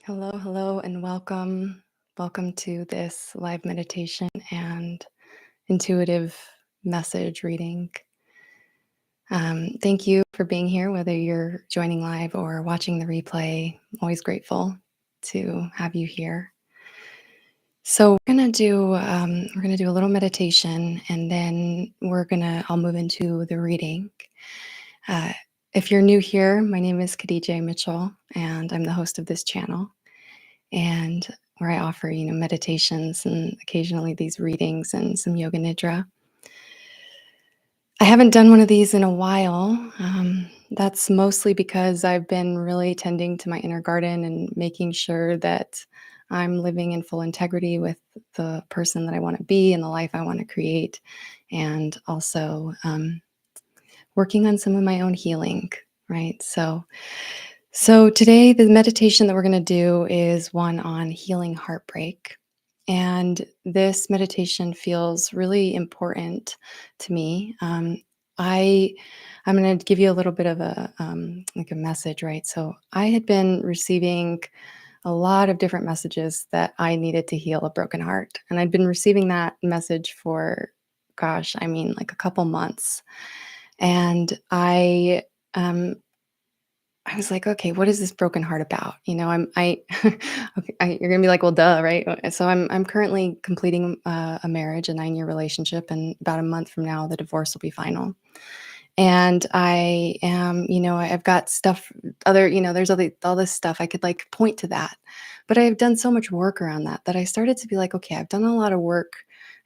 Hello, hello, and welcome. Welcome to this live meditation and intuitive message reading. Thank you for being here, whether you're joining live or watching the replay. Always grateful to have you here. So we're gonna do a little meditation, and then I'll move into the reading. Uh, if you're new here, my name is Khadija Mitchell, and I'm the host of this channel. And where I offer, meditations and occasionally these readings and some yoga nidra. I haven't done one of these in a while. That's mostly because I've been really tending to my inner garden and making sure that I'm living in full integrity with the person that I want to be and the life I want to create, and also working on some of my own healing, right? So today, the meditation that we're going to do is one on healing heartbreak. And this meditation feels really important to me. I'm going to give you a little bit of a message, right? So I had been receiving a lot of different messages that I needed to heal a broken heart, and I'd been receiving that message for, gosh, I mean, like a couple months. And um, I was like, okay, what is this broken heart about? Okay, you're gonna be like, well, duh, right? So I'm currently completing a marriage, a 9-year relationship, and about a month from now, the divorce will be final. And I am, I've got stuff, there's all this stuff I could like point to that, but I've done so much work around that I started to be like, okay, I've done a lot of work.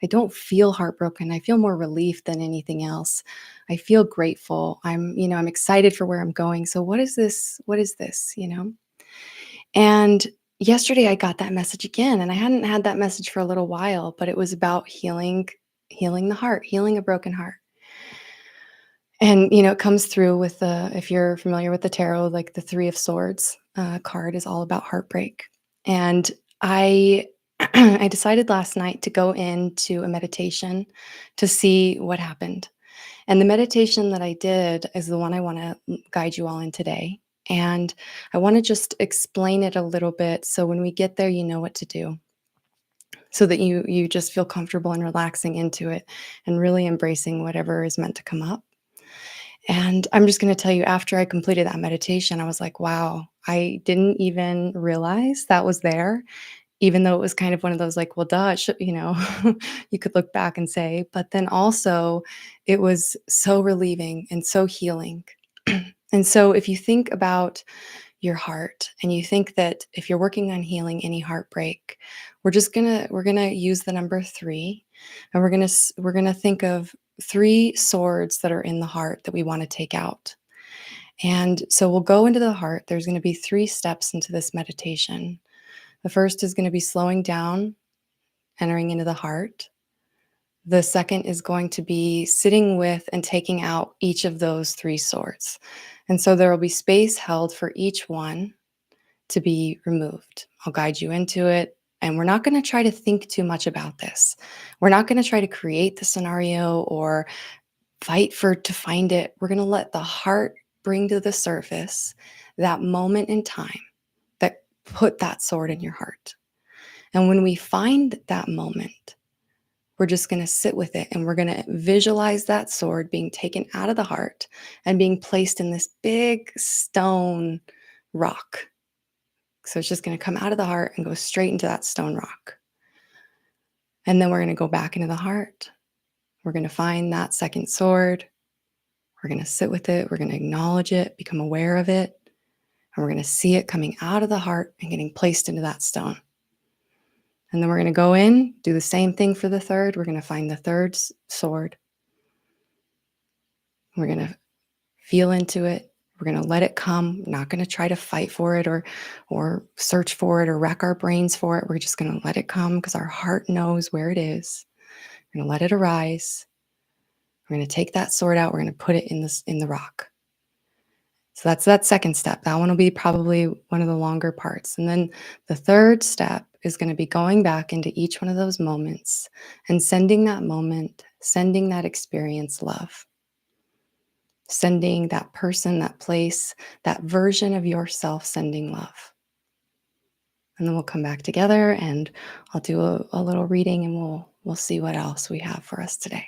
I don't feel heartbroken. I feel more relief than anything else. I feel grateful. I'm excited for where I'm going. So what is this? What is this? And yesterday I got that message again, and I hadn't had that message for a little while, but it was about healing the heart, healing a broken heart. And, it comes through with if you're familiar with the tarot, like the Three of Swords card is all about heartbreak. And I, I decided last night to go into a meditation to see what happened. And the meditation that I did is the one I want to guide you all in today. And I want to just explain it a little bit so when we get there, you know what to do, so that you just feel comfortable and relaxing into it and really embracing whatever is meant to come up. And I'm just going to tell you, after I completed that meditation, I was like, wow, I didn't even realize that was there, even though it was kind of one of those like, well, duh, you could look back and say, but then also it was so relieving and so healing. And so if you think about your heart and you think that if you're working on healing any heartbreak, we're going to use the number 3, and we're going to think of 3 swords that are in the heart that we want to take out. And so we'll go into the heart. There's going to be 3 steps into this meditation. The first is going to be slowing down, entering into the heart. The second is going to be sitting with and taking out each of those 3 swords. And so there will be space held for each one to be removed. I'll guide you into it. And we're not going to try to think too much about this. We're not going to try to create the scenario or fight to find it. We're going to let the heart bring to the surface that moment in time that put that sword in your heart. And when we find that moment, we're just going to sit with it, and we're going to visualize that sword being taken out of the heart and being placed in this big stone rock. So it's just going to come out of the heart and go straight into that stone rock. And then we're going to go back into the heart. We're going to find that second sword. We're going to sit with it. We're going to acknowledge it, become aware of it. And we're going to see it coming out of the heart and getting placed into that stone. And then we're going to go in, do the same thing for the third. We're going to find the third sword. We're going to feel into it. We're going to let it come. We're not going to try to fight for it or search for it or rack our brains for it. We're just going to let it come because our heart knows where it is. We're going to let it arise. We're going to take that sword out. We're going to put it in the rock. So that's that second step. That one will be probably one of the longer parts. And then the third step is going to be going back into each one of those moments and sending that moment, sending that experience love. Sending that person, that place, that version of yourself, sending love. And then we'll come back together and I'll do a little reading and we'll see what else we have for us today.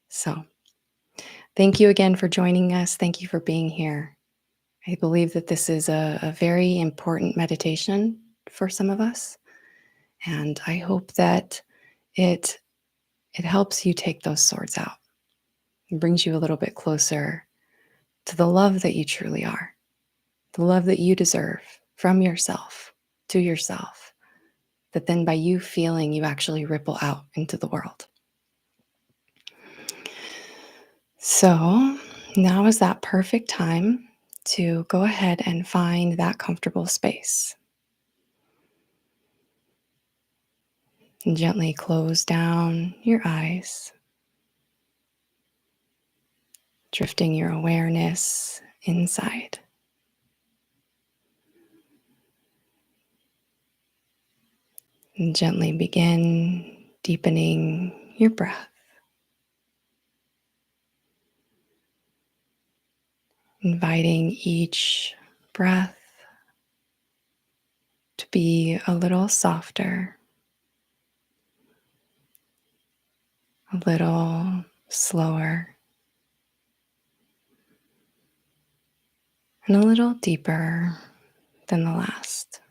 So thank you again for joining us. Thank you for being here. I believe that this is a very important meditation for some of us. And I hope that it helps you take those swords out. It brings you a little bit closer to the love that you truly are, the love that you deserve from yourself to yourself, that then by you feeling, you actually ripple out into the world. So now is that perfect time to go ahead and find that comfortable space. And gently close down your eyes, drifting your awareness inside. And gently begin deepening your breath, inviting each breath to be a little softer, a little slower, and a little deeper than the last.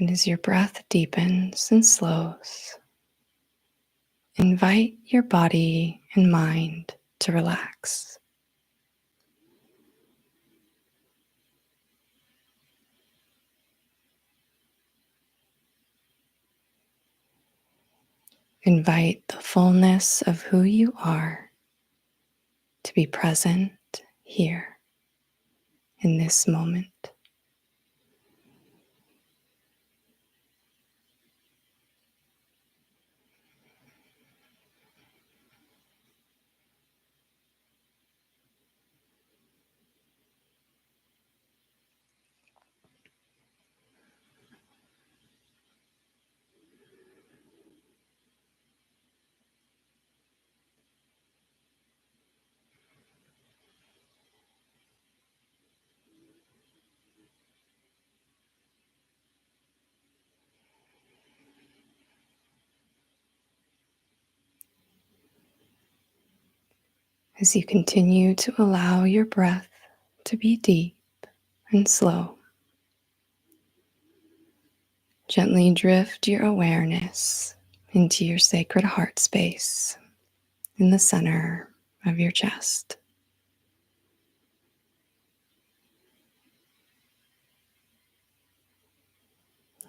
And as your breath deepens and slows, invite your body and mind to relax. Invite the fullness of who you are to be present here in this moment. As you continue to allow your breath to be deep and slow, gently drift your awareness into your sacred heart space in the center of your chest.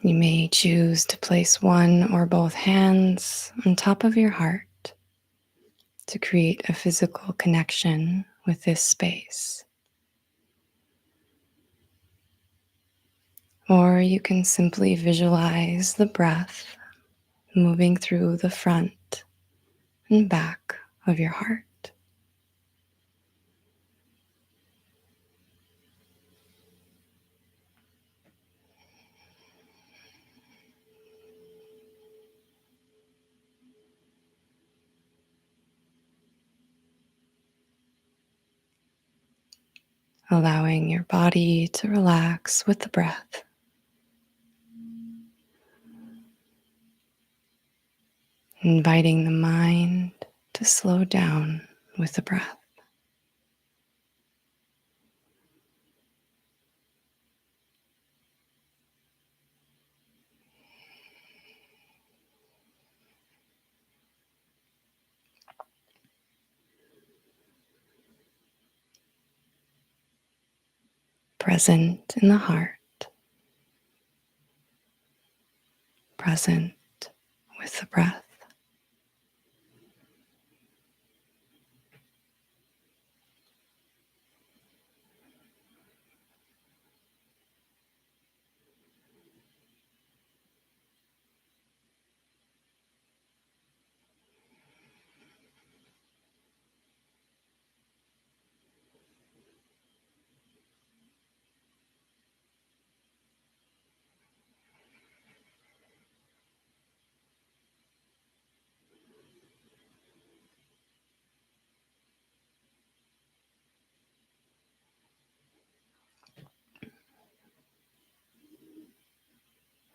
You may choose to place one or both hands on top of your heart to create a physical connection with this space. Or you can simply visualize the breath moving through the front and back of your heart. Allowing your body to relax with the breath. Inviting the mind to slow down with the breath. Present in the heart. Present with the breath.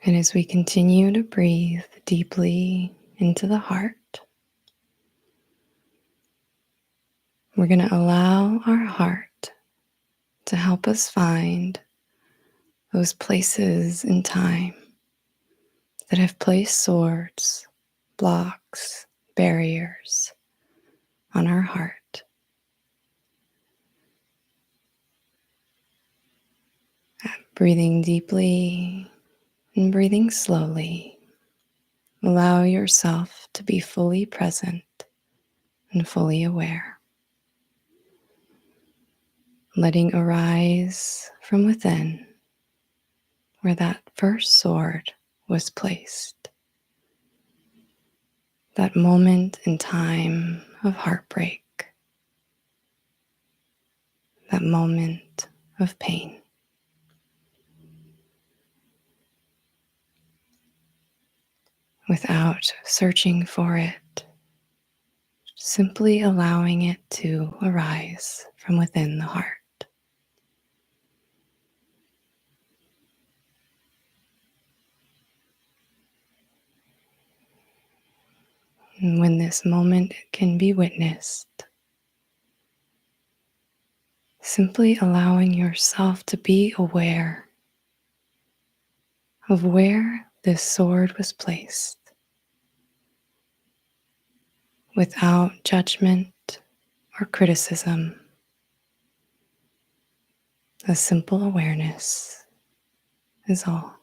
And as we continue to breathe deeply into the heart, we're going to allow our heart to help us find those places in time that have placed swords, blocks, barriers on our heart. Breathing deeply and breathing slowly, allow yourself to be fully present and fully aware, letting arise from within where that first sword was placed, that moment in time of heartbreak, that moment of pain. Without searching for it, simply allowing it to arise from within the heart. And when this moment can be witnessed, simply allowing yourself to be aware of where this sword was placed, without judgment or criticism, a simple awareness is all.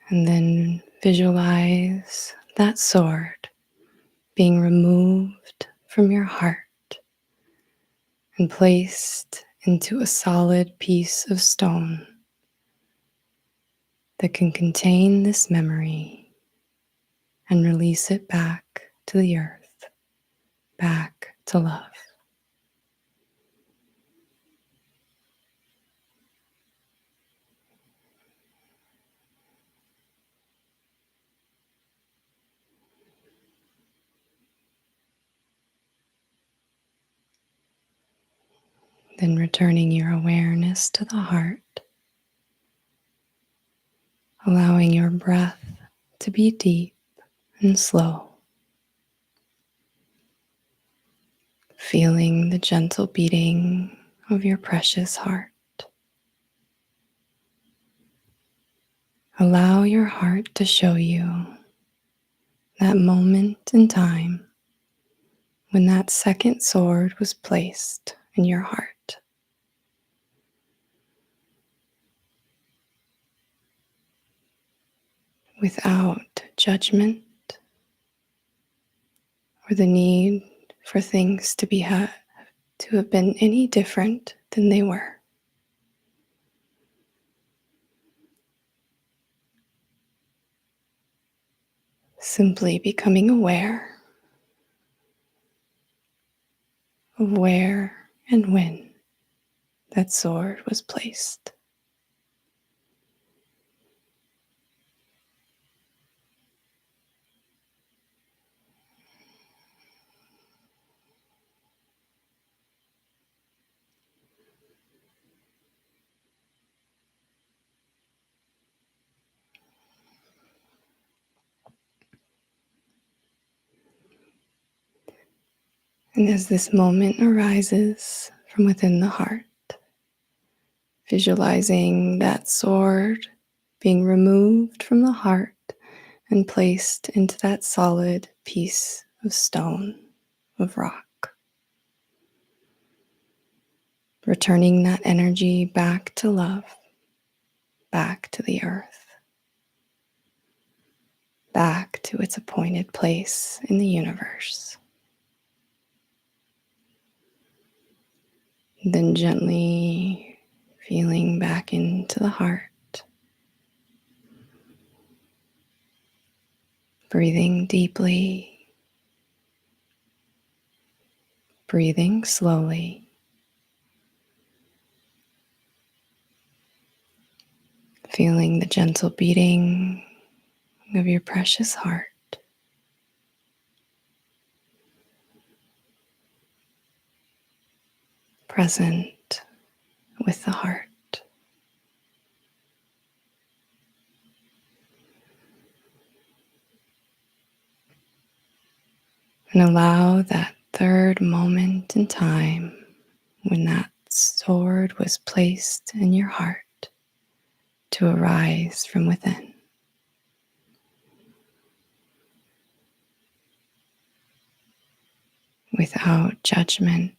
And then visualize that sword being removed from your heart and placed into a solid piece of stone that can contain this memory and release it back to the earth, back to love. Then returning your awareness to the heart, allowing your breath to be deep and slow, feeling the gentle beating of your precious heart. Allow your heart to show you that moment in time when that second sword was placed in your heart. Without judgment or the need for things to have been any different than they were. Simply becoming aware of where and when that sword was placed. And as this moment arises from within the heart, visualizing that sword being removed from the heart and placed into that solid piece of stone, of rock. Returning that energy back to love, back to the earth, back to its appointed place in the universe. Then gently feeling back into the heart, breathing deeply, breathing slowly, feeling the gentle beating of your precious heart. present with the heart. And allow that third moment in time when that sword was placed in your heart to arise from within. Without judgment,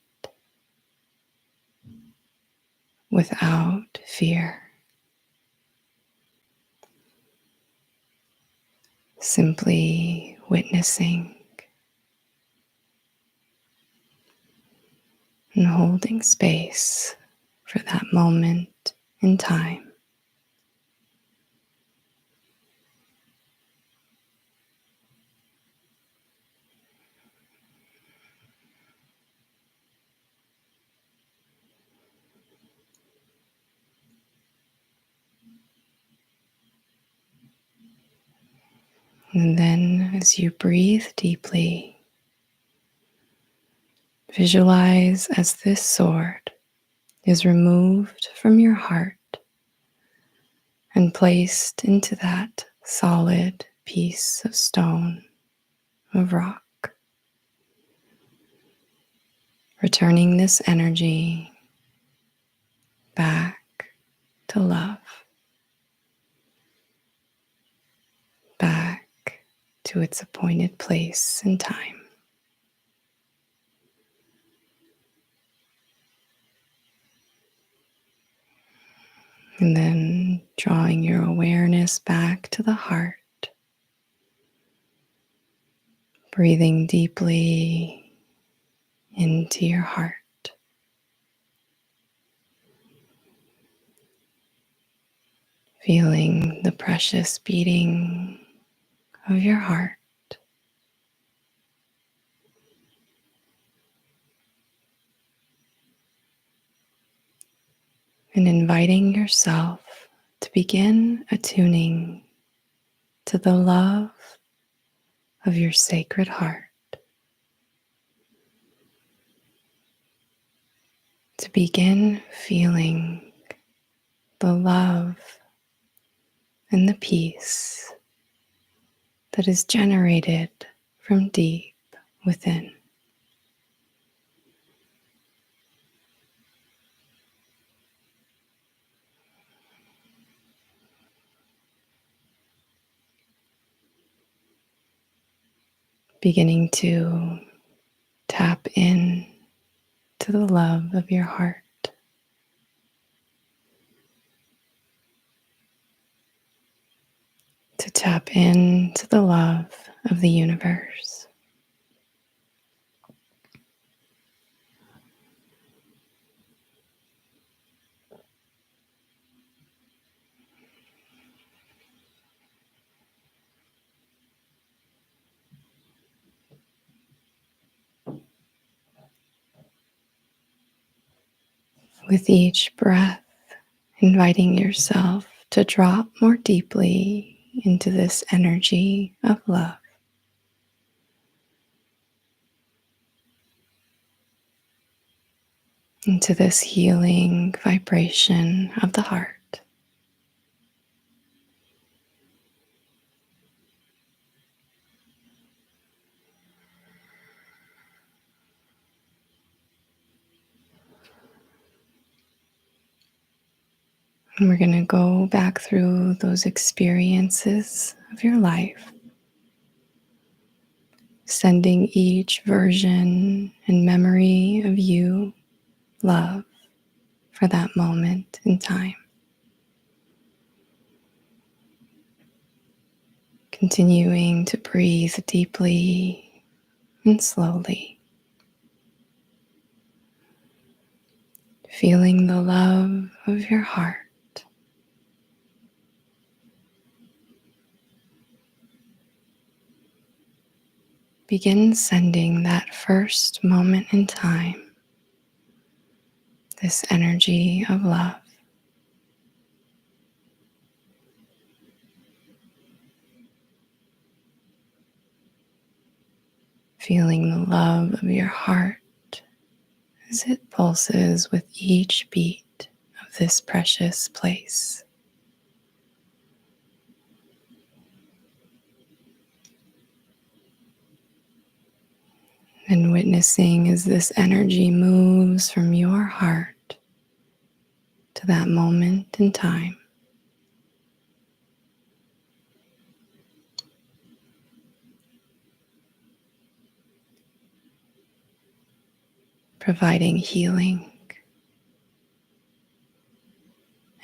without fear. Simply witnessing and holding space for that moment in time. And then as you breathe deeply, visualize as this sword is removed from your heart and placed into that solid piece of stone, of rock, returning this energy back to love, back to its appointed place and time. And then drawing your awareness back to the heart, breathing deeply into your heart. Feeling the precious beating of your heart. And inviting yourself to begin attuning to the love of your sacred heart. To begin feeling the love and the peace that is generated from deep within. Beginning to tap in to the love of your heart. To tap into the love of the universe. With each breath, inviting yourself to drop more deeply into this energy of love. Into this healing vibration of the heart. And we're going to go back through those experiences of your life, sending each version and memory of you love for that moment in time. Continuing to breathe deeply and slowly. Feeling the love of your heart. Begin sending that first moment in time, this energy of love. Feeling the love of your heart as it pulses with each beat of this precious place. And witnessing as this energy moves from your heart to that moment in time. Providing healing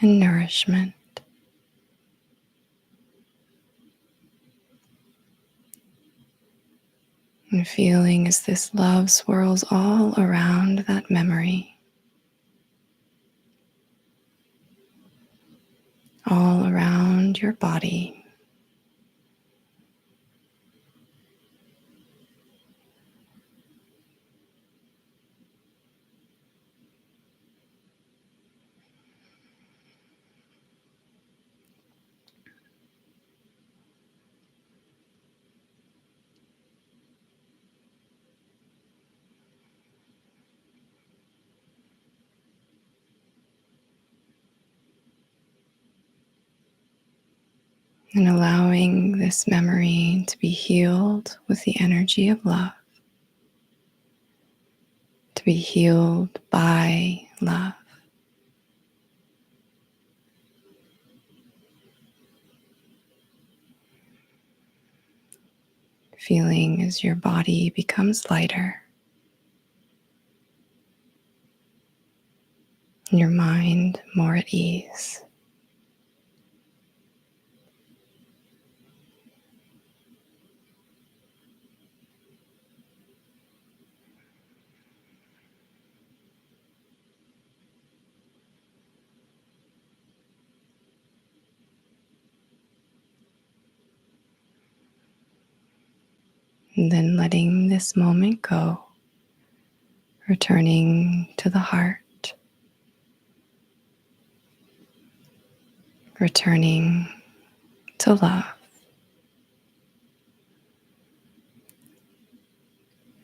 and nourishment. And feeling as this love swirls all around that memory, all around your body. And allowing this memory to be healed with the energy of love, to be healed by love. Feeling as your body becomes lighter and your mind more at ease. And then letting this moment go, returning to the heart, returning to love,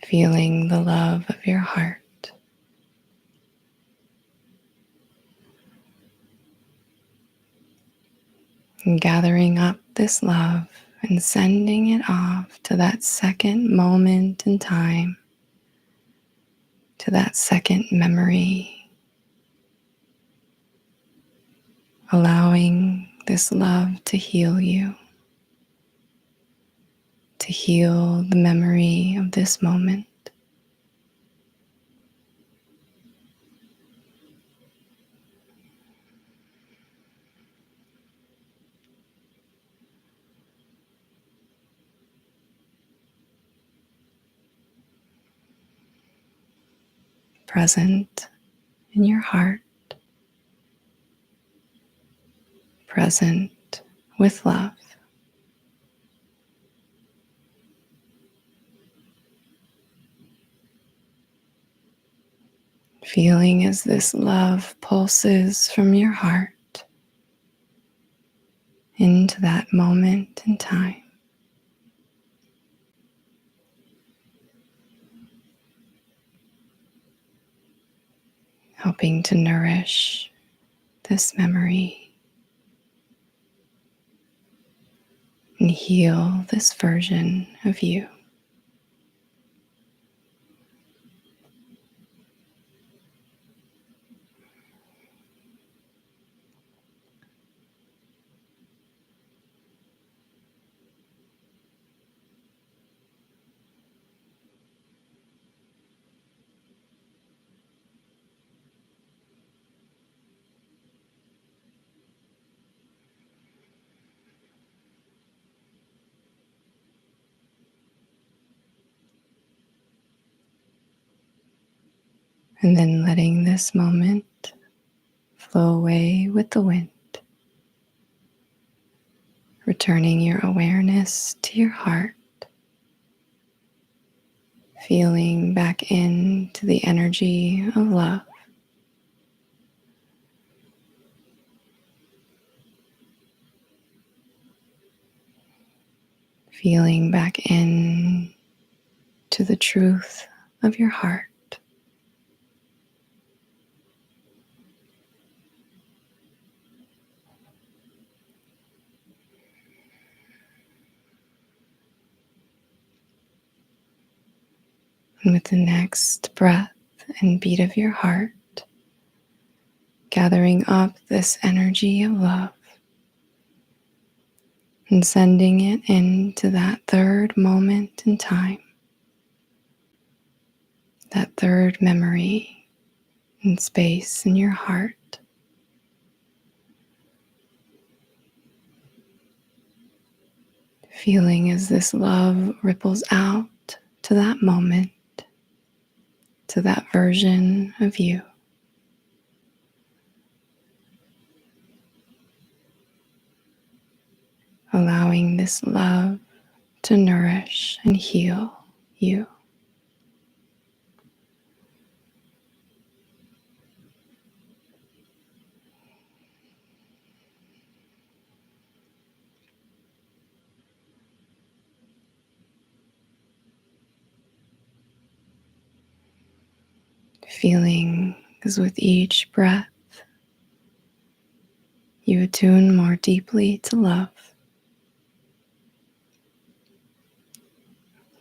feeling the love of your heart, and gathering up this love and sending it off to that second moment in time, to that second memory, allowing this love to heal you, to heal the memory of this moment. Present in your heart, present with love. Feeling as this love pulses from your heart into that moment in time. Helping to nourish this memory and heal this version of you. And then letting this moment flow away with the wind, returning your awareness to your heart, feeling back into the energy of love, feeling back in to the truth of your heart. And with the next breath and beat of your heart, gathering up this energy of love and sending it into that third moment in time, that third memory and space in your heart. Feeling as this love ripples out to that moment, to that version of you. Allowing this love to nourish and heal you. Feeling as with each breath, you attune more deeply to love.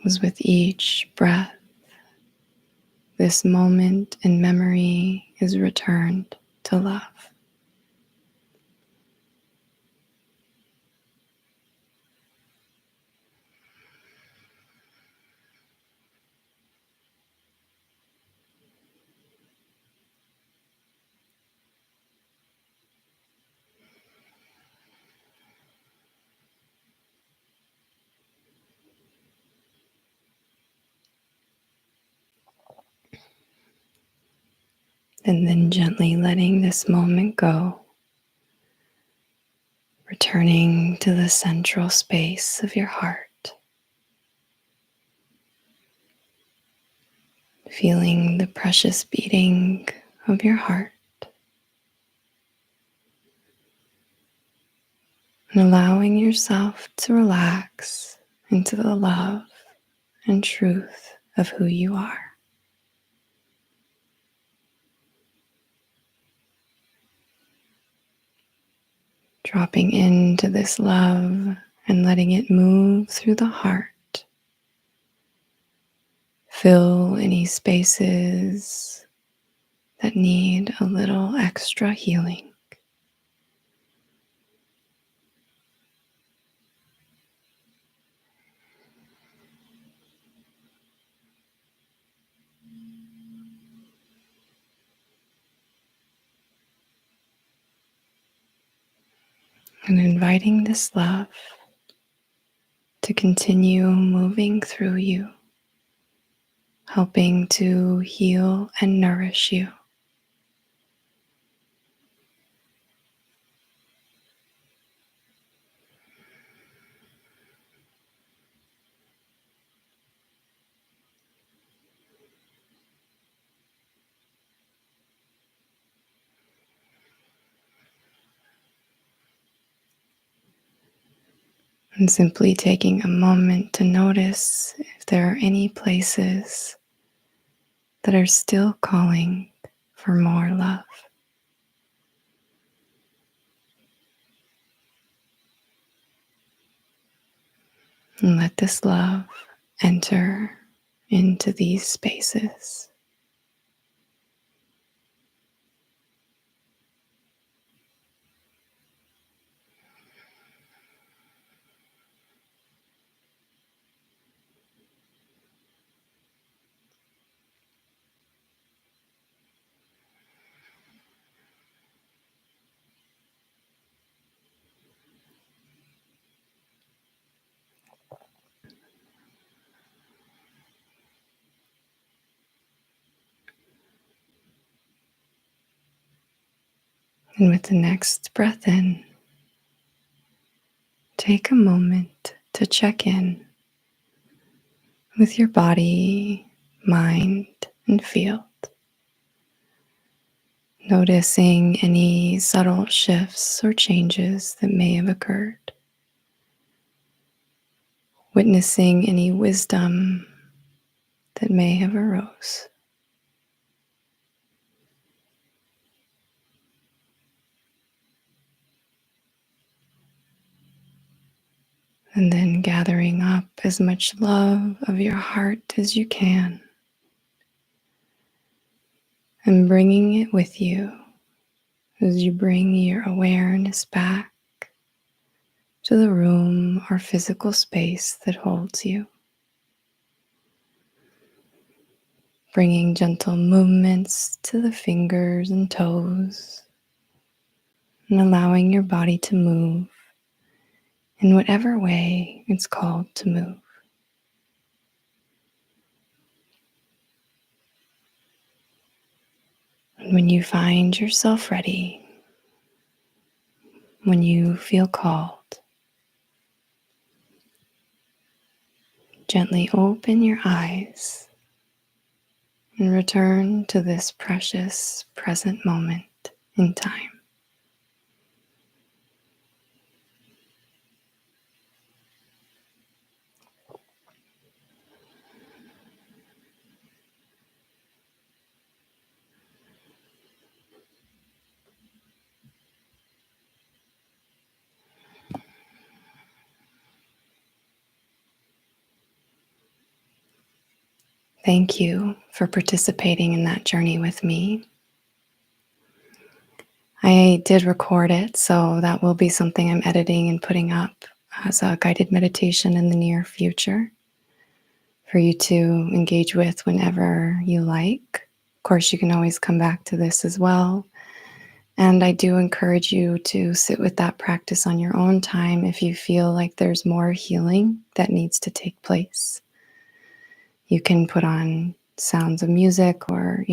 As with each breath, this moment in memory is returned to love. And then gently letting this moment go, returning to the central space of your heart, feeling the precious beating of your heart, and allowing yourself to relax into the love and truth of who you are. Dropping into this love and letting it move through the heart. Fill any spaces that need a little extra healing. And inviting this love to continue moving through you, helping to heal and nourish you. And simply taking a moment to notice if there are any places that are still calling for more love. And let this love enter into these spaces. And with the next breath in, take a moment to check in with your body, mind, and field. Noticing any subtle shifts or changes that may have occurred. Witnessing any wisdom that may have arose. And then gathering up as much love of your heart as you can and bringing it with you as you bring your awareness back to the room or physical space that holds you. Bringing gentle movements to the fingers and toes, and allowing your body to move in whatever way it's called to move. And when you find yourself ready, when you feel called, gently open your eyes and return to this precious present moment in time. Thank you for participating in that journey with me. I did record it, so that will be something I'm editing and putting up as a guided meditation in the near future for you to engage with whenever you like. Of course, you can always come back to this as well. And I do encourage you to sit with that practice on your own time if you feel like there's more healing that needs to take place. You can put on sounds of music or,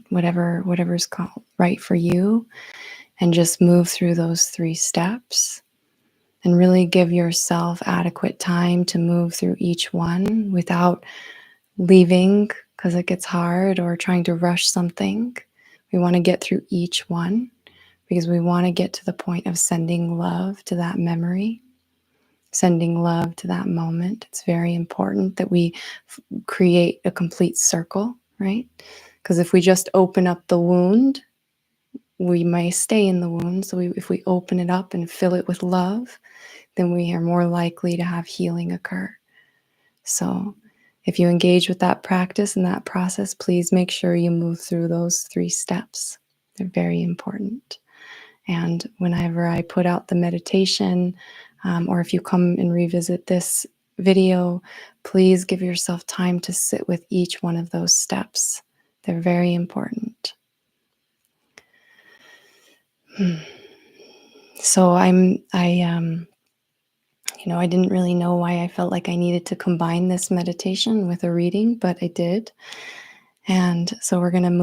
whatever's called right for you, and just move through those 3 steps and really give yourself adequate time to move through each one without leaving because it gets hard or trying to rush something. We want to get through each one because we want to get to the point of sending love to that memory, sending love to that moment. It's very important that we create a complete circle, right? Because if we just open up the wound, we may stay in the wound. So if we open it up and fill it with love, then we are more likely to have healing occur. So if you engage with that practice and that process, please make sure you move through those 3 steps. They're very important. And whenever I put out the meditation, or if you come and revisit this video, please give yourself time to sit with each one of those steps. They're very important. So I didn't really know why I felt like I needed to combine this meditation with a reading, but I did. And so we're going to I'm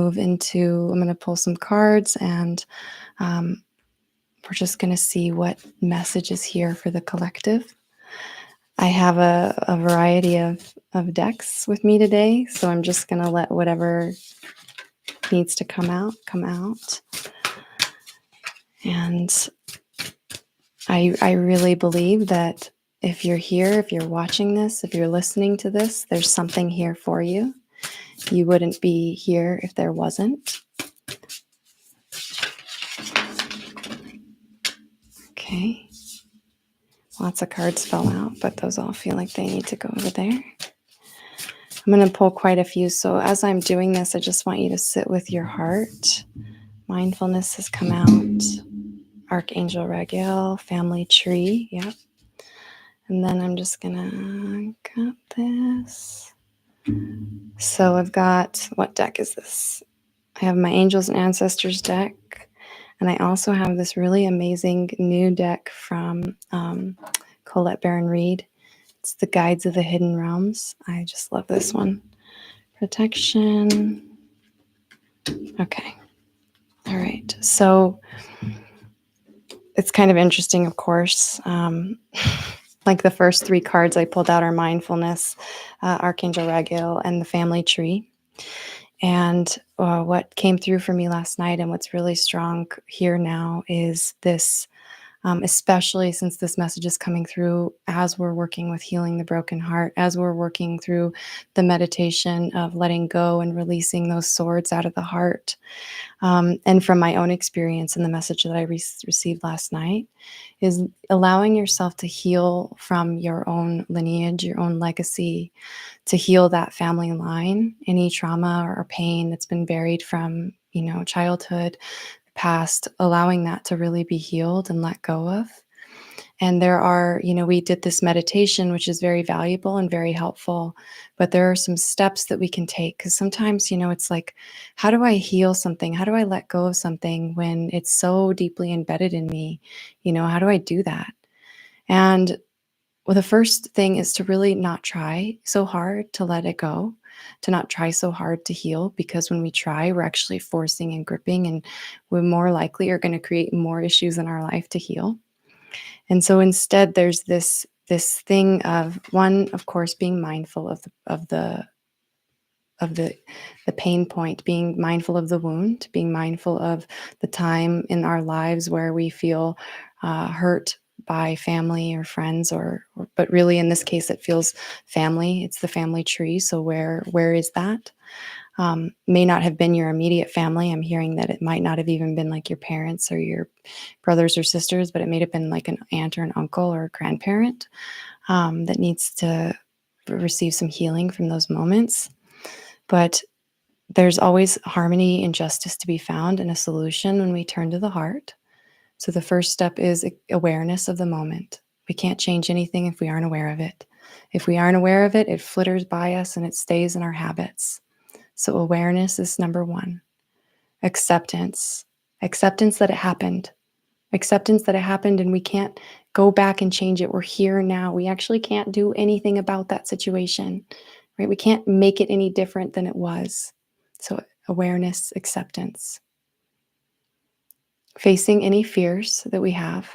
going to pull some cards, and we're just going to see what message is here for the collective. I have a variety of decks with me today, so I'm just going to let whatever needs to come out. And I really believe that if you're here, if you're watching this, if you're listening to this, there's something here for you. You wouldn't be here if there wasn't. Okay. Lots of cards fell out, but those all feel like they need to go over there. I'm going to pull quite a few. So as I'm doing this, I just want you to sit with your heart. Mindfulness has come out. Archangel Raguel, family tree. Yep. And then I'm just going to cut this. So I've got, what deck is this? I have my Angels and Ancestors deck. And I also have this really amazing new deck from Colette Baron Reed. It's the Guides of the Hidden Realms. I just love this one. Protection. Okay. All right. So it's kind of interesting, of course. Like the first 3 cards I pulled out are mindfulness, Archangel Raguel, and the family tree. And what came through for me last night and what's really strong here now is this, especially since this message is coming through as we're working with healing the broken heart, as we're working through the meditation of letting go and releasing those swords out of the heart. And from my own experience and the message that I received last night is allowing yourself to heal from your own lineage, your own legacy, to heal that family line, any trauma or pain that's been buried from childhood, past, allowing that to really be healed and let go of. And there are, we did this meditation, which is very valuable and very helpful. But there are some steps that we can take because sometimes, it's like, how do I heal something? How do I let go of something when it's so deeply embedded in me? How do I do that? And well, the first thing is to really not try so hard to let it go, to not try so hard to heal, because when we try, we're actually forcing and gripping, and we more likely are going to create more issues in our life to heal. And so instead, there's this thing of one, of course, being mindful of the pain point, being mindful of the wound, being mindful of the time in our lives where we feel hurt by family or friends, but really in this case, it feels family. It's the family tree. So where is that? May not have been your immediate family. I'm hearing that it might not have even been like your parents or your brothers or sisters, but it may have been like an aunt or an uncle or a grandparent that needs to receive some healing from those moments. But there's always harmony and justice to be found and a solution when we turn to the heart. So the first step is awareness of the moment. We can't change anything if we aren't aware of it. If we aren't aware of it, it flitters by us and it stays in our habits. So awareness is number one. Acceptance. Acceptance that it happened. Acceptance that it happened and we can't go back and change it. We're here now. We actually can't do anything about that situation, right? We can't make it any different than it was. So awareness, acceptance. Facing any fears that we have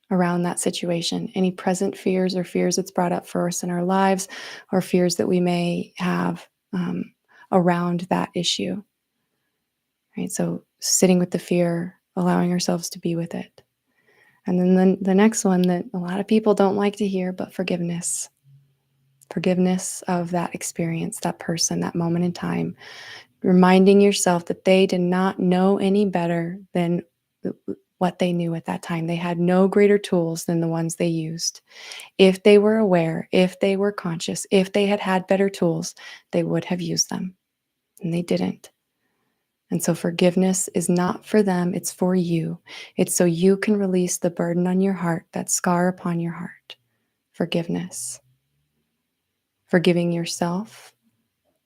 around that situation, any present fears or fears that's brought up for us in our lives, or fears that we may have around that issue, right? So sitting with the fear, allowing ourselves to be with it. And then the next one that a lot of people don't like to hear, but forgiveness. Forgiveness of that experience, that person, that moment in time. Reminding yourself that they did not know any better than what they knew at that time. They had no greater tools than the ones they used. If they were aware, if they were conscious, if they had had better tools, they would have used them. And they didn't. And so forgiveness is not for them, it's for you. It's so you can release the burden on your heart, that scar upon your heart. Forgiveness. Forgiving yourself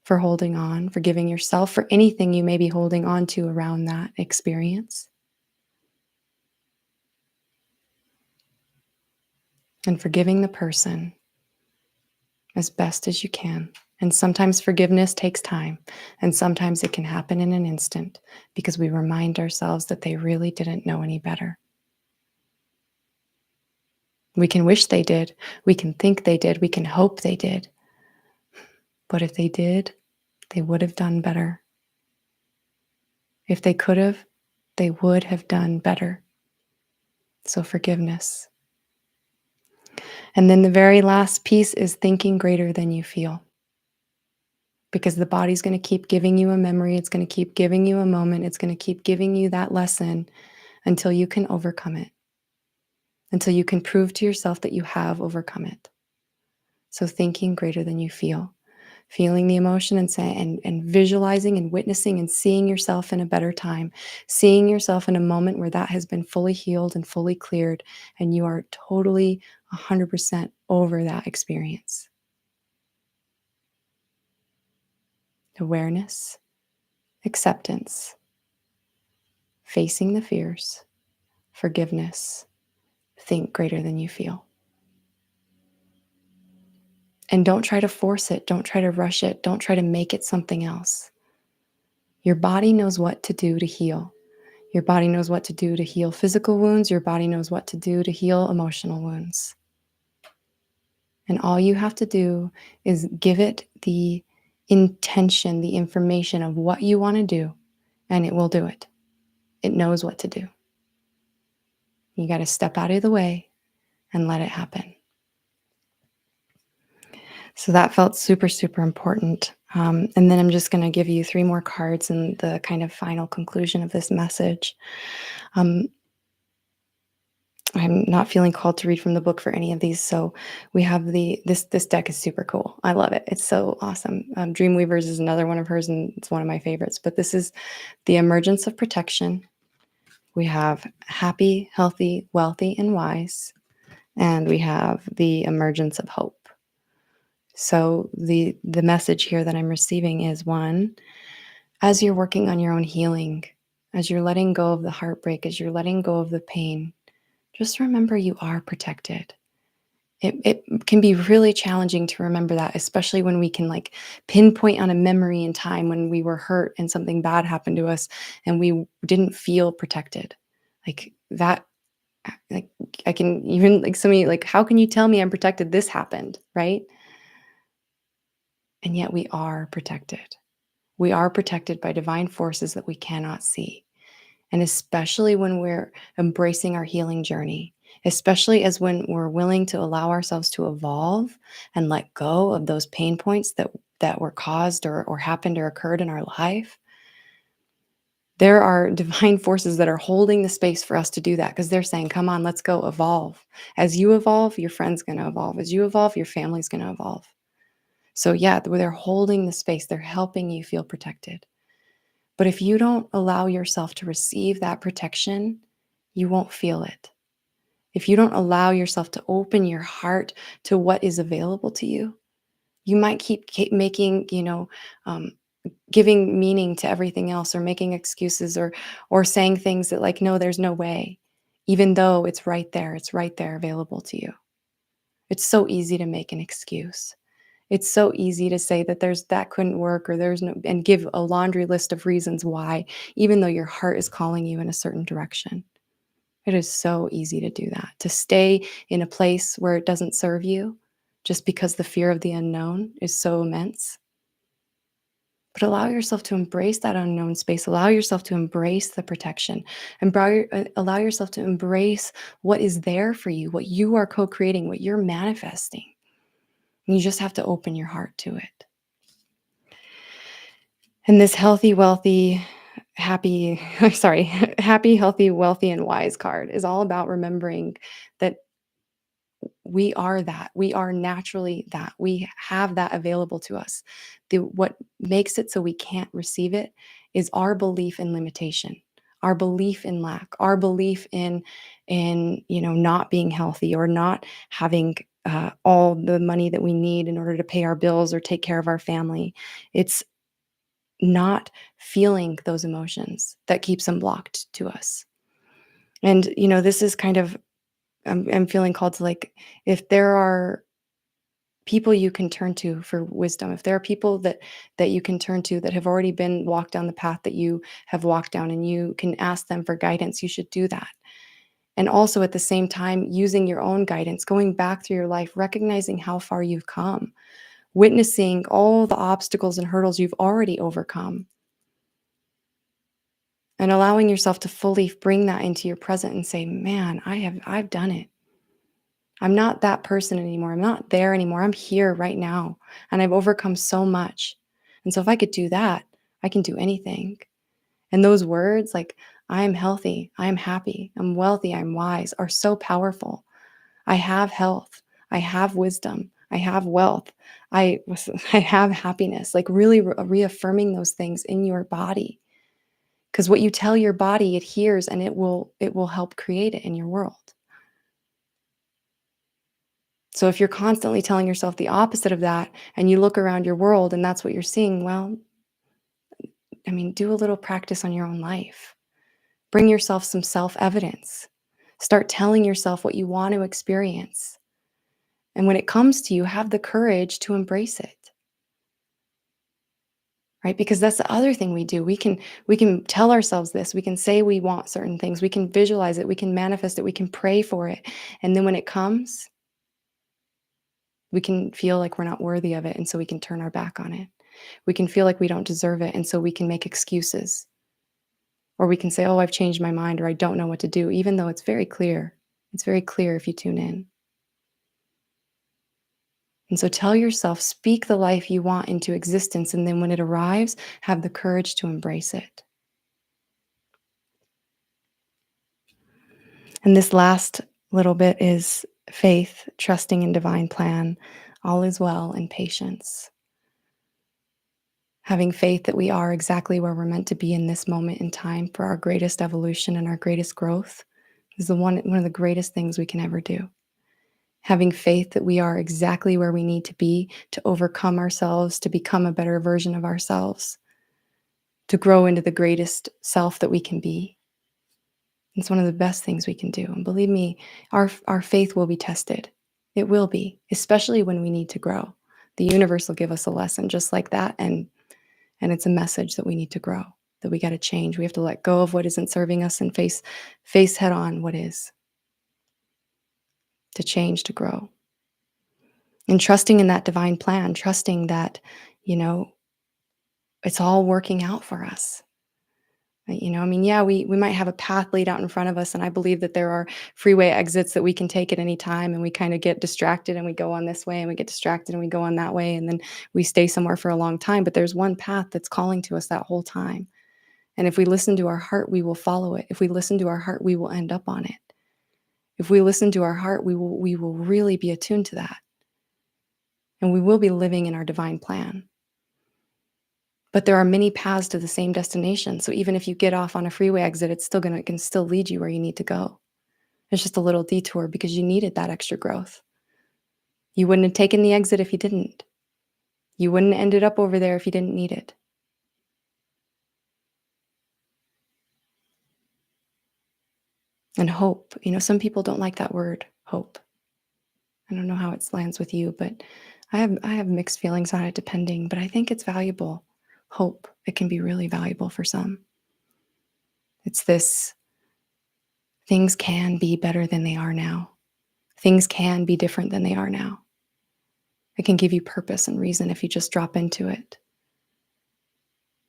for holding on, forgiving yourself for anything you may be holding on to around that experience. And forgiving the person as best as you can. And sometimes forgiveness takes time, and sometimes it can happen in an instant because we remind ourselves that they really didn't know any better. We can wish they did, we can think they did, we can hope they did. But if they did, they would have done better. If they could have, they would have done better. So forgiveness. And then the very last piece is thinking greater than you feel. Because the body's going to keep giving you a memory. It's going to keep giving you a moment. It's going to keep giving you that lesson until you can overcome it, until you can prove to yourself that you have overcome it. So thinking greater than you feel, feeling the emotion and saying, and visualizing and witnessing and seeing yourself in a better time, seeing yourself in a moment where that has been fully healed and fully cleared, and you are totally 100% over that experience. Awareness, acceptance, facing the fears, forgiveness, think greater than you feel. And don't try to force it. Don't try to rush it. Don't try to make it something else. Your body knows what to do to heal. Your body knows what to do to heal physical wounds. Your body knows what to do to heal emotional wounds. And all you have to do is give it the intention, the information of what you want to do, and it will do it. It knows what to do. You got to step out of the way and let it happen. So that felt super, super important. And then I'm just going to give you 3 more cards in the kind of final conclusion of this message. I'm not feeling called to read from the book for any of these, so we have this deck is super cool. I love it. It's so awesome. Dreamweavers is another one of hers, and it's one of my favorites. But this is the emergence of protection. We have happy, healthy, wealthy, and wise, and we have the emergence of hope. So the message here that I'm receiving is one, as you're working on your own healing, as you're letting go of the heartbreak, as you're letting go of the pain, just remember you are protected. It can be really challenging to remember that, especially when we can like pinpoint on a memory in time when we were hurt and something bad happened to us and we didn't feel protected. Like that, like I can even like somebody like, how can you tell me I'm protected? This happened, right? And yet we are protected. We are protected by divine forces that we cannot see. And especially when we're embracing our healing journey, especially as when we're willing to allow ourselves to evolve and let go of those pain points that were caused or happened or occurred in our life, there are divine forces that are holding the space for us to do that because they're saying, come on, let's go evolve. As you evolve, your friend's going to evolve. As you evolve, your family's going to evolve. So yeah, they're holding the space. They're helping you feel protected. But if you don't allow yourself to receive that protection, you won't feel it. If you don't allow yourself to open your heart to what is available to you, you might keep making, um, giving meaning to everything else, or making excuses, or saying things that like, no, there's no way, even though it's right there available to you. It's so easy to make an excuse. It's so easy to say that that couldn't work, or there's no, and give a laundry list of reasons why, even though your heart is calling you in a certain direction. It is so easy to do that, to stay in a place where it doesn't serve you just because the fear of the unknown is so immense. But allow yourself to embrace that unknown space. Allow yourself to embrace the protection, and allow yourself to embrace what is there for you, what you are co creating, what you're manifesting. And you just have to open your heart to it. And this healthy, wealthy, happy, sorry, happy, healthy, wealthy, and wise card is all about remembering that we are that. We are naturally that. We have that available to us. What makes it so we can't receive it is our belief in limitation, our belief in lack, our belief in not being healthy, or not having all the money that we need in order to pay our bills or take care of our family. It's not feeling those emotions that keeps them blocked to us. And this is kind of, I'm feeling called to, like, if there are people you can turn to for wisdom, if there are people that you can turn to that have already been walked down the path that you have walked down, and you can ask them for guidance, you should do that. And also at the same time, using your own guidance, going back through your life, recognizing how far you've come, witnessing all the obstacles and hurdles you've already overcome, and allowing yourself to fully bring that into your present and say, man, I've done it. I'm not that person anymore. I'm not there anymore. I'm here right now. And I've overcome so much. And so if I could do that, I can do anything. And those words, like, I am healthy, I am happy, I'm wealthy, I'm wise, are so powerful. I have health, I have wisdom, I have wealth, I have happiness. Like, really reaffirming those things in your body. Because what you tell your body, it hears, and it will help create it in your world. So if you're constantly telling yourself the opposite of that, and you look around your world and that's what you're seeing, well, I mean, do a little practice on your own life. Bring yourself some self-evidence. Start telling yourself what you want to experience. And when it comes to you, have the courage to embrace it. Right? Because that's the other thing we do. We can tell ourselves this. We can say we want certain things. We can visualize it. We can manifest it. We can pray for it. And then when it comes, we can feel like we're not worthy of it, and so we can turn our back on it. We can feel like we don't deserve it, and so we can make excuses. Or we can say, "Oh, I've changed my mind," or "I don't know what to do," even though it's very clear. It's very clear if you tune in. And so tell yourself, speak the life you want into existence, and then when it arrives, have the courage to embrace it. And this last Little bit is faith, trusting in divine plan, all is well, and patience. Having faith that we are exactly where we're meant to be in this moment in time for our greatest evolution and our greatest growth is one of the greatest things we can ever do. Having faith that we are exactly where we need to be to overcome ourselves, to become a better version of ourselves, to grow into the greatest self that we can be. It's one of the best things we can do. And believe me, our faith will be tested. It will be, especially when we need to grow. The universe will give us a lesson just like that. And it's a message that we need to grow, that we got to change. We have to let go of what isn't serving us and face head on what is, to change, to grow. And trusting in that divine plan, trusting that, you know, it's all working out for us. I mean, yeah, we might have a path laid out in front of us, and I believe that there are freeway exits that we can take at any time, and we kind of get distracted and we go on this way and we get distracted and we go on that way, and then we stay somewhere for a long time. But there's one path that's calling to us that whole time. And if we listen to our heart, we will follow it. If we listen to our heart, we will end up on it. If we listen to our heart, we will really be attuned to that. And we will be living in our divine plan. But there are many paths to the same destination. So even if you get off on a freeway exit, it can still lead you where you need to go. It's just a little detour because you needed that extra growth. You wouldn't have taken the exit if you didn't. You wouldn't have ended up over there if you didn't need it. And hope, some people don't like that word, hope. I don't know how it lands with you, but I have mixed feelings on it depending, but I think it's valuable. Hope, it can be really valuable for some. It's this: things can be better than they are now. Things can be different than they are now. It can give you purpose and reason if you just drop into it.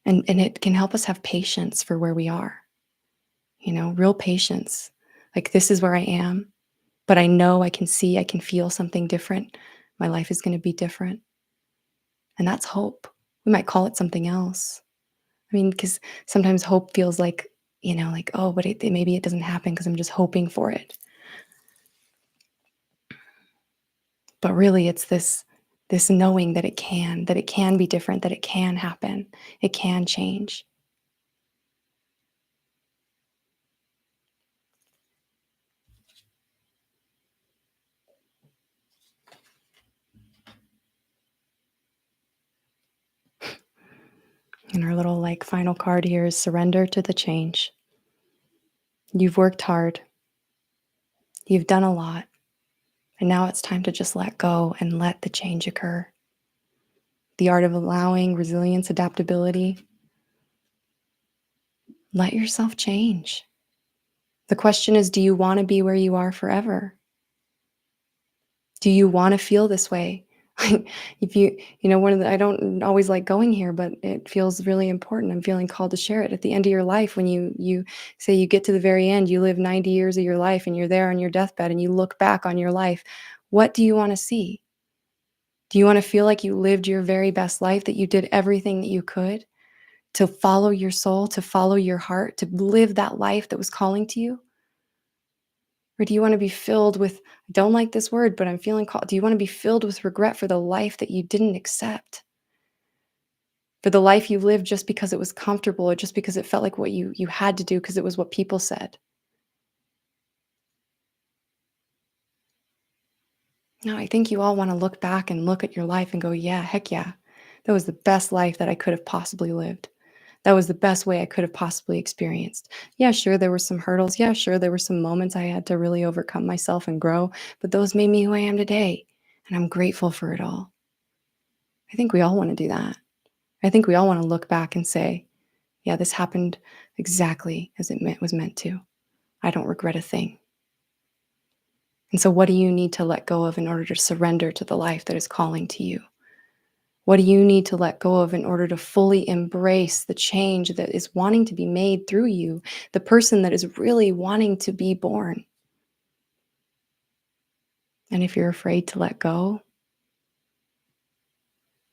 And it can help us have patience for where we are, real patience. Like, this is where I am, but I know I can see, I can feel something different. My life is going to be different. And that's hope. We might call it something else. I mean, because sometimes hope feels like, oh, but maybe it doesn't happen because I'm just hoping for it. But really, it's this knowing that it can be different, that it can happen, it can change. And our little final card here is surrender to the change. You've worked hard. You've done a lot. And now it's time to just let go and let the change occur. The art of allowing, resilience, adaptability. Let yourself change. The question is, do you want to be where you are forever? Do you want to feel this way? If I don't always like going here, but it feels really important. I'm feeling called to share it. At the end of your life, when you say you get to the very end, you live 90 years of your life and you're there on your deathbed and you look back on your life, what do you want to see? Do you want to feel like you lived your very best life, that you did everything that you could to follow your soul, to follow your heart, to live that life that was calling to you? Or do you want to be filled with, I don't like this word, but I'm feeling called. Do you want to be filled with regret for the life that you didn't accept? For the life you lived just because it was comfortable or just because it felt like what you had to do because it was what people said? No, I think you all want to look back and look at your life and go, yeah, heck yeah. That was the best life that I could have possibly lived. That was the best way I could have possibly experienced. Yeah, sure, there were some hurdles. Yeah, sure, there were some moments I had to really overcome myself and grow, but those made me who I am today. And I'm grateful for it all. I think we all want to do that. I think we all want to look back and say, yeah, this happened exactly as was meant to. I don't regret a thing. And so, what do you need to let go of in order to surrender to the life that is calling to you? What do you need to let go of in order to fully embrace the change that is wanting to be made through you, the person that is really wanting to be born? And if you're afraid to let go,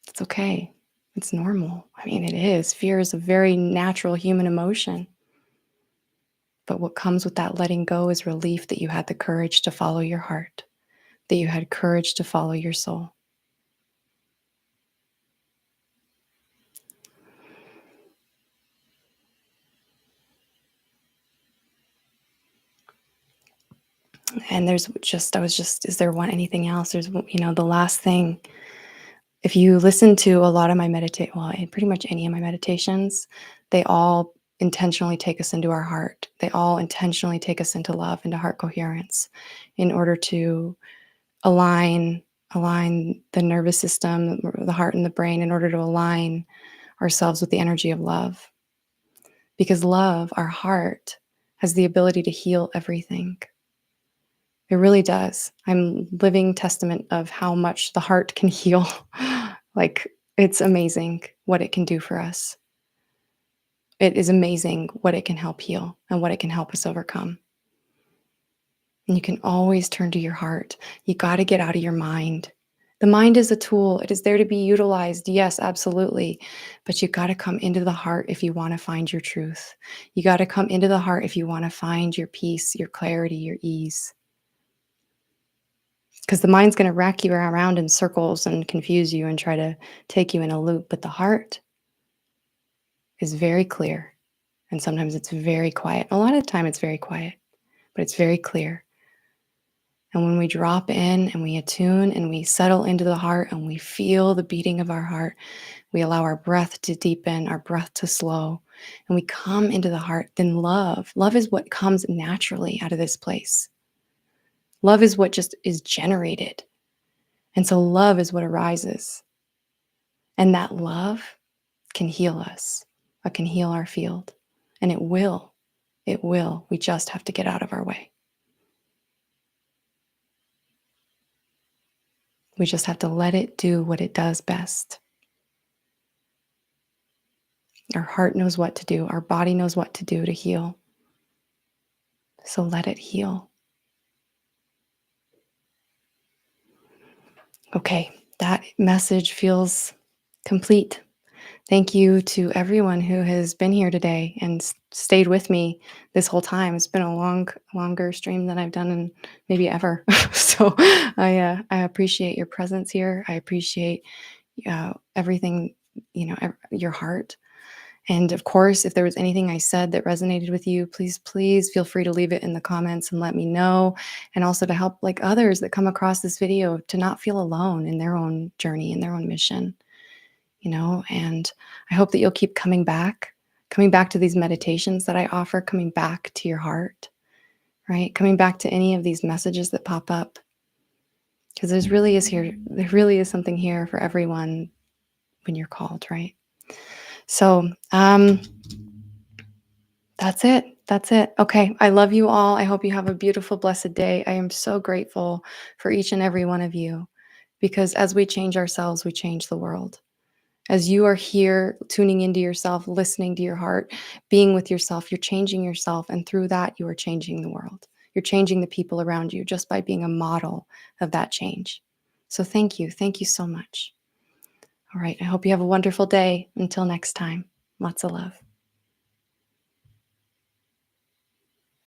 it's okay. It's normal. I mean, it is. Fear is a very natural human emotion. But what comes with that letting go is relief that you had the courage to follow your heart, that you had courage to follow your soul. And I was just, is there one anything else? The last thing. If you listen to a lot of my pretty much any of my meditations, they all intentionally take us into our heart. They all intentionally take us into love, into heart coherence, in order to align align the nervous system, the heart and the brain, in order to align ourselves with the energy of love. Because love, our heart, has the ability to heal everything. It really does. I'm living testament of how much the heart can heal. Like, it's amazing what it can do for us. It is amazing what it can help heal and what it can help us overcome. And you can always turn to your heart. You got to get out of your mind. The mind is a tool. It is there to be utilized. Yes, absolutely. But you got to come into the heart if you want to find your truth. You got to come into the heart if you want to find your peace, your clarity, your ease. Because the mind's going to rack you around in circles and confuse you and try to take you in a loop. But the heart is very clear. And sometimes it's very quiet. A lot of the time it's very quiet, but it's very clear. And when we drop in and we attune and we settle into the heart and we feel the beating of our heart, we allow our breath to deepen, our breath to slow, and we come into the heart, then love is what comes naturally out of this place. Love is what just is generated. And so love is what arises. And that love can heal us, it can heal our field. And it will. It will. We just have to get out of our way. We just have to let it do what it does best. Our heart knows what to do. Our body knows what to do to heal. So let it heal. Okay, that message feels complete. Thank you to everyone who has been here today and stayed with me this whole time. It's been a longer stream than I've done in maybe ever. So I appreciate your presence here. I appreciate everything, your heart. And of course, if there was anything I said that resonated with you, please feel free to leave it in the comments and let me know. And also to help like others that come across this video to not feel alone in their own journey, in their own mission, and I hope that you'll keep coming back to these meditations that I offer, coming back to your heart, right? Coming back to any of these messages that pop up. Because there really is something here for everyone when you're called, right? So that's it. That's it. Okay. I love you all. I hope you have a beautiful, blessed day. I am so grateful for each and every one of you because as we change ourselves, we change the world. As you are here tuning into yourself, listening to your heart, being with yourself, you're changing yourself. And through that, you are changing the world. You're changing the people around you just by being a model of that change. So thank you. Thank you so much. All right. I hope you have a wonderful day. Until next time, lots of love.